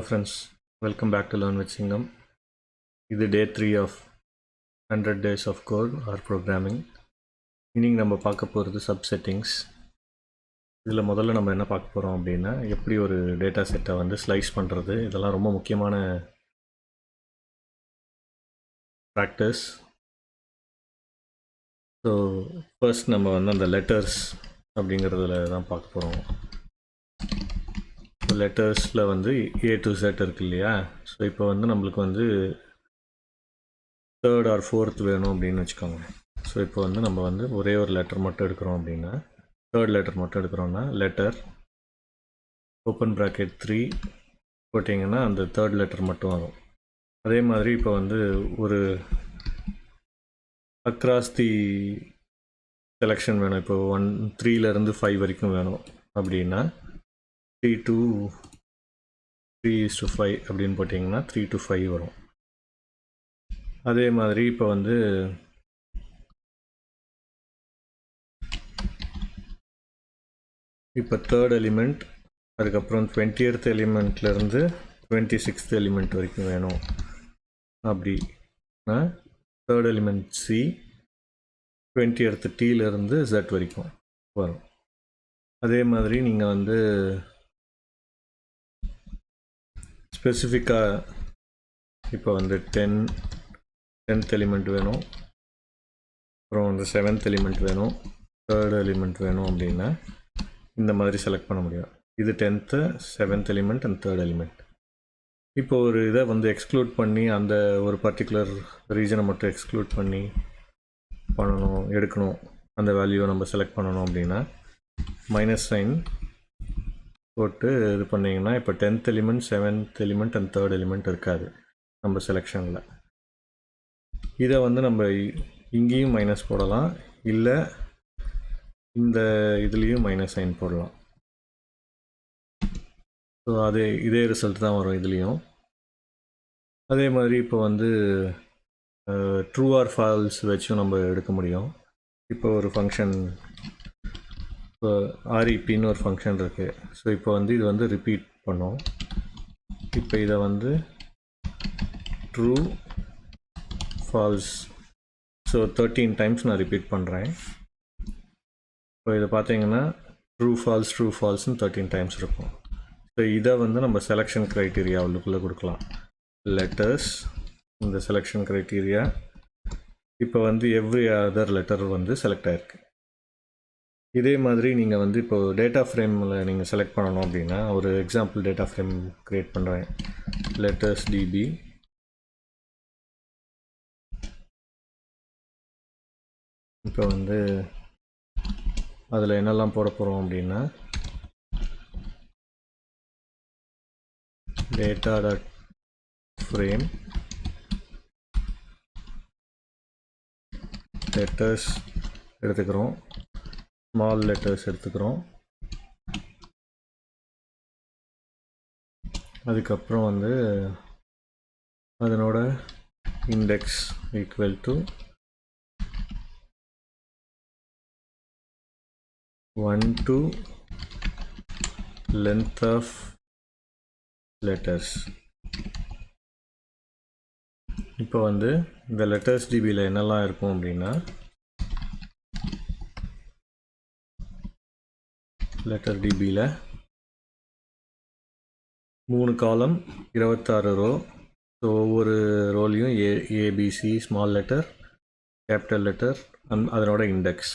friends, welcome back to Learn-with-Singam. This is day 3 of 100 days of code or programming. இன்னைக்கு நம்ம பார்க்க போகிறது subsettings. இதில் முதல்ல நம்ம என்ன பார்க்க போகிறோம் அப்படின்னா எப்படி ஒரு டேட்டா செட்டை வந்து ஸ்லைஸ் பண்ணுறது, இதெல்லாம் ரொம்ப முக்கியமான ப்ராக்டிஸ். ஸோ ஃபர்ஸ்ட் நம்ம வந்து அந்த லெட்டர்ஸ் அப்படிங்கிறதுல தான் பார்க்க போகிறோம். லெட்டர்ஸில் வந்து A to Z இருக்கு இல்லையா? ஸோ இப்போ வந்து நம்மளுக்கு வந்து தேர்ட் ஆர் ஃபோர்த் வேணும் அப்படின்னு வச்சுக்கோங்க. ஸோ இப்போ வந்து நம்ம வந்து ஒரே ஒரு லெட்டர் மட்டும் எடுக்கிறோம் அப்படின்னா, தேர்ட் லெட்டர் மட்டும் எடுக்கிறோன்னா லெட்டர் ஓப்பன் ப்ராக்கெட் 3 போட்டிங்கன்னா அந்த தேர்ட் லெட்டர் மட்டும் வரும். அதே மாதிரி இப்போ வந்து ஒரு அக்ராஸ் தி செலெக்ஷன் வேணும். இப்போ 3லேருந்து 5 வரைக்கும் வேணும் அப்படின்னா 3 to 3:5 அப்படின்னு போட்டிங்கன்னா 3 to 5 வரும். அதே மாதிரி இப்போ வந்து இப்போ தேர்ட் எலிமெண்ட், அதுக்கப்புறம் 20th எலிமெண்ட்லேருந்து 26th எலிமெண்ட் வரைக்கும் வேணும் அப்படின்னா third element C, 20th Tலேருந்து Z வரைக்கும் வரும். அதே மாதிரி நீங்கள் வந்து ஸ்பெசிஃபிக்காக இப்போ வந்து 10th எலிமெண்ட் வேணும், அப்புறம் வந்து 7th எலிமெண்ட் வேணும், தேர்ட் எலிமெண்ட் வேணும் அப்படின்னா இந்த மாதிரி செலக்ட் பண்ண முடியும். இது 10th, 7th element and third element. இப்போ ஒரு இதை வந்து எக்ஸ்க்ளூட் பண்ணி அந்த ஒரு பர்டிகுலர் ரீஜனை மட்டும் எக்ஸ்க்ளூட் பண்ணி பண்ணணும், எடுக்கணும், அந்த வேல்யூவை நம்ம செலக்ட் பண்ணணும் அப்படின்னா -sign போட்டு இது பண்ணிங்கன்னா இப்போ 10th element, 7th element and third element இருக்காது நம்ம செலெக்ஷனில். இதை வந்து நம்ம இங்கேயும் மைனஸ் போடலாம், இல்லை இந்த இதுலேயும் -sign போடலாம். ஸோ இதே ரிசல்ட் தான் வரும் இதுலேயும். அதே மாதிரி இப்போ வந்து ட்ரூ ஆர் ஃபால்ஸ் வச்சும் நம்ம எடுக்க முடியும். இப்போ ஒரு ஃபங்க்ஷன், இப்போ REPன்னு ஒரு ஃபங்க்ஷன் இருக்குது. ஸோ இப்போ வந்து இது வந்து ரிப்பீட் பண்ணோம். இப்போ இதை வந்து ட்ரூ ஃபால்ஸ், ஸோ 13 டைம்ஸ் நான் ரிப்பீட் பண்ணுறேன். இப்போ இதை பார்த்தீங்கன்னா ட்ரூ ஃபால்ஸ்னு 13 டைம்ஸ் இருக்கும். ஸோ இதை வந்து நம்ம செலெக்ஷன் க்ரைட்டீரியா உள்ளுக்குள்ளே கொடுக்கலாம். லெட்டர்ஸ், இந்த செலெக்ஷன் க்ரைட்டீரியா இப்போ வந்து எவ்ரி அதர் லெட்டர் வந்து செலக்ட் ஆகிருக்கு. இதே மாதிரி நீங்கள் வந்து இப்போ டேட்டா ஃப்ரேமில் நீங்கள் செலக்ட் பண்ணணும் அப்படின்னா ஒரு எக்ஸாம்பிள் டேட்டா ஃப்ரேம் க்ரியேட் பண்ணுறேன். லெட்டர்ஸ் DB, இப்போ வந்து அதில் என்னெல்லாம் போட போகிறோம் அப்படின்னா data.frame letters எடுத்துக்கிறோம், ஸ்மால் லெட்டர்ஸ் எடுத்துக்கிறோம். அதுக்கப்புறம் வந்து அதனோட index equal to 1 to length of letters. இப்போ வந்து இந்த லெட்டர்ஸ் DBயில் என்னெல்லாம் இருக்கும் அப்படின்னா லெட்டர் DBயில் 3 காலம், 26 ரோ. ஸோ ஒவ்வொரு ரோலையும் ABC, small letter, capital letter, அதனோட இண்டெக்ஸ்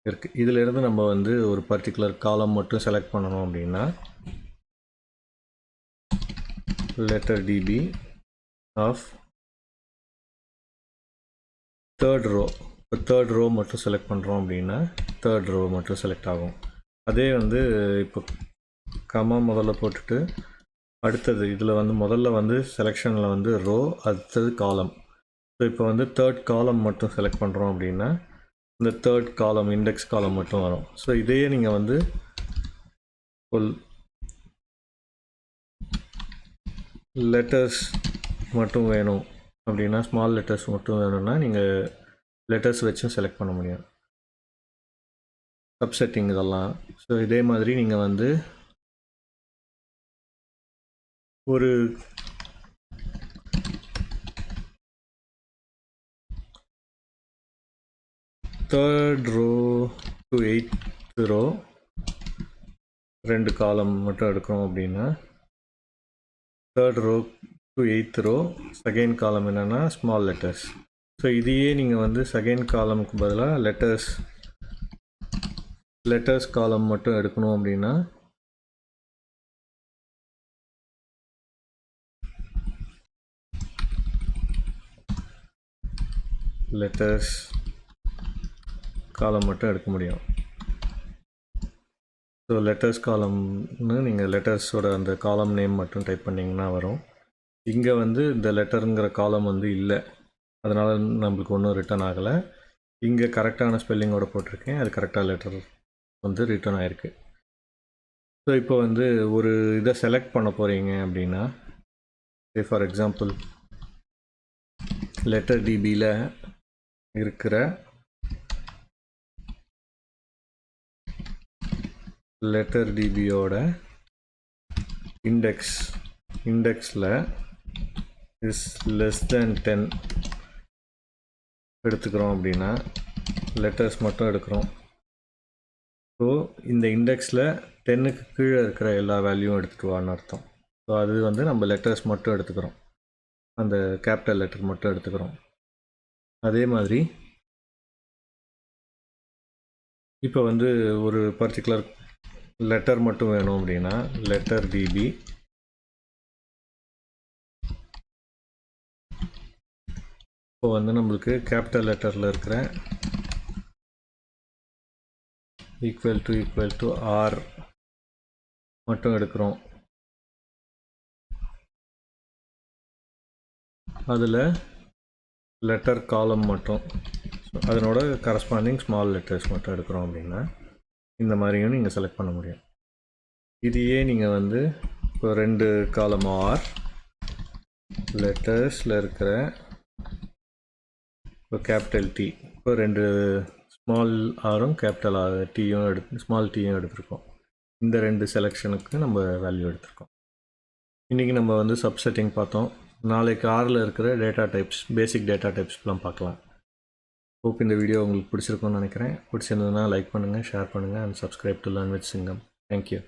இருக்குது. இதிலிருந்து நம்ம வந்து ஒரு பர்டிகுலர் காலம் மட்டும் செலக்ட் பண்ணணும் அப்படின்னா letter DB of third row, இப்போ தேர்ட் ரோ மட்டும் செலக்ட் பண்ணுறோம் அப்படின்னா தேர்ட் ரோ மட்டும் செலக்ட் ஆகும். அதே வந்து இப்போ கமா முதல்ல போட்டுட்டு அடுத்தது இதில் வந்து முதல்ல வந்து செலெக்ஷனில் வந்து ரோ, அடுத்தது காலம். ஸோ இப்போ வந்து தேர்ட் காலம் மட்டும் செலக்ட் பண்ணுறோம் அப்படின்னா இந்த தேர்ட் காலம் இண்டெக்ஸ் காலம் மட்டும் வரும். ஸோ இதையே நீங்கள் வந்து லெட்டர்ஸ் மட்டும் வேணும் அப்படின்னா, ஸ்மால் லெட்டர்ஸ் மட்டும் வேணும்னா நீங்கள் லெட்டர்ஸ் வச்சும் செலக்ட் பண்ண முடியும். சப்செட்டிங் இதெல்லாம். ஸோ இதே மாதிரி நீங்கள் வந்து ஒரு third row to 8th row 2 காலம் மட்டும் எடுக்கிறோம் அப்படின்னா third row to 8th row second column என்னென்னா ஸ்மால் லெட்டர்ஸ். ஸோ இதையே நீங்கள் வந்து செகண்ட் காலமுக்கு பதிலாக லெட்டர்ஸ் காலம் மட்டும் எடுக்கணும் அப்படின்னா லெட்டர்ஸ் காலம் மட்டும் எடுக்க முடியும். ஸோ லெட்டர்ஸ் காலம்னு நீங்கள் லெட்டர்ஸோட அந்த காலம் நேம் மட்டும் டைப் பண்ணிங்கன்னா வரும். இங்கே வந்து இந்த லெட்டருங்கிற காலம் வந்து இல்லை, அதனால் நம்மளுக்கு ஒன்றும் ரிட்டர்ன் ஆகலை. இங்கே கரெக்டான ஸ்பெல்லிங்கோடு போட்டிருக்கேன், அது கரெக்டாக லெட்டர் வந்து ரிட்டர்ன் ஆகிருக்கு. ஸோ இப்போ வந்து ஒரு இதை செலக்ட் பண்ண போகிறீங்க அப்படின்னா, ஃபார் எக்ஸாம்பிள் லெட்டர் டிபியில் இருக்கிற லெட்டர் டிபியோட இண்டெக்ஸில் இஸ் லெஸ் தேன் 10 எடுத்துக்கிறோம் அப்படின்னா லெட்டர்ஸ் மட்டும் எடுக்கிறோம். ஸோ இந்த இண்டெக்ஸில் 10க்கு கீழே இருக்கிற எல்லா வேல்யூவும் எடுத்துகிட்டு வான்னு அர்த்தம். ஸோ அது வந்து நம்ம லெட்டர்ஸ் மட்டும் எடுத்துக்கிறோம், அந்த கேபிட்டல் லெட்டர் மட்டும் எடுத்துக்கிறோம். அதே மாதிரி இப்போ வந்து ஒரு பர்டிகுலர் லெட்டர் மட்டும் வேணும் அப்படின்னா லெட்டர் டிபி இப்போ வந்து நம்மளுக்கு கேபிட்டல் லெட்டரில் இருக்கிற ஈக்குவல் டு ஆர் மட்டும் எடுக்கிறோம். அதில் லெட்டர் காலம் மட்டும் அதனோட கரஸ்பாண்டிங் ஸ்மால் லெட்டர்ஸ் மட்டும் எடுக்கிறோம் அப்படின்னா இந்த மாதிரியும் நீங்கள் செலக்ட் பண்ண முடியும். இதையே நீங்கள் வந்து இப்போ 2 காலம் ஆர் லெட்டர்ஸில் இருக்கிற இப்போ கேபிட்டல் டி, இப்போ 2 ஸ்மால் ஆரும் கேபிட்டல் ஆர் ஸ்மால் டீயும் எடுத்திருக்கோம். இந்த 2 செலெக்ஷனுக்கு நம்ம வேல்யூ எடுத்திருக்கோம். இன்றைக்கி நம்ம வந்து சப்செட்டிங் பார்த்தோம். நாளைக்கு ஆரில் இருக்கிற டேட்டா டைப்ஸ், பேசிக் டேட்டா டைப்ஸ்லாம் பார்க்கலாம். ஹோப் இந்த வீடியோ உங்களுக்கு பிடிச்சிருக்கும்னு நினைக்கிறேன். பிடிச்சிருந்ததுன்னா லைக் பண்ணுங்கள், ஷேர் பண்ணுங்கள் and subscribe to learn with சிங்கம். தேங்க்யூ.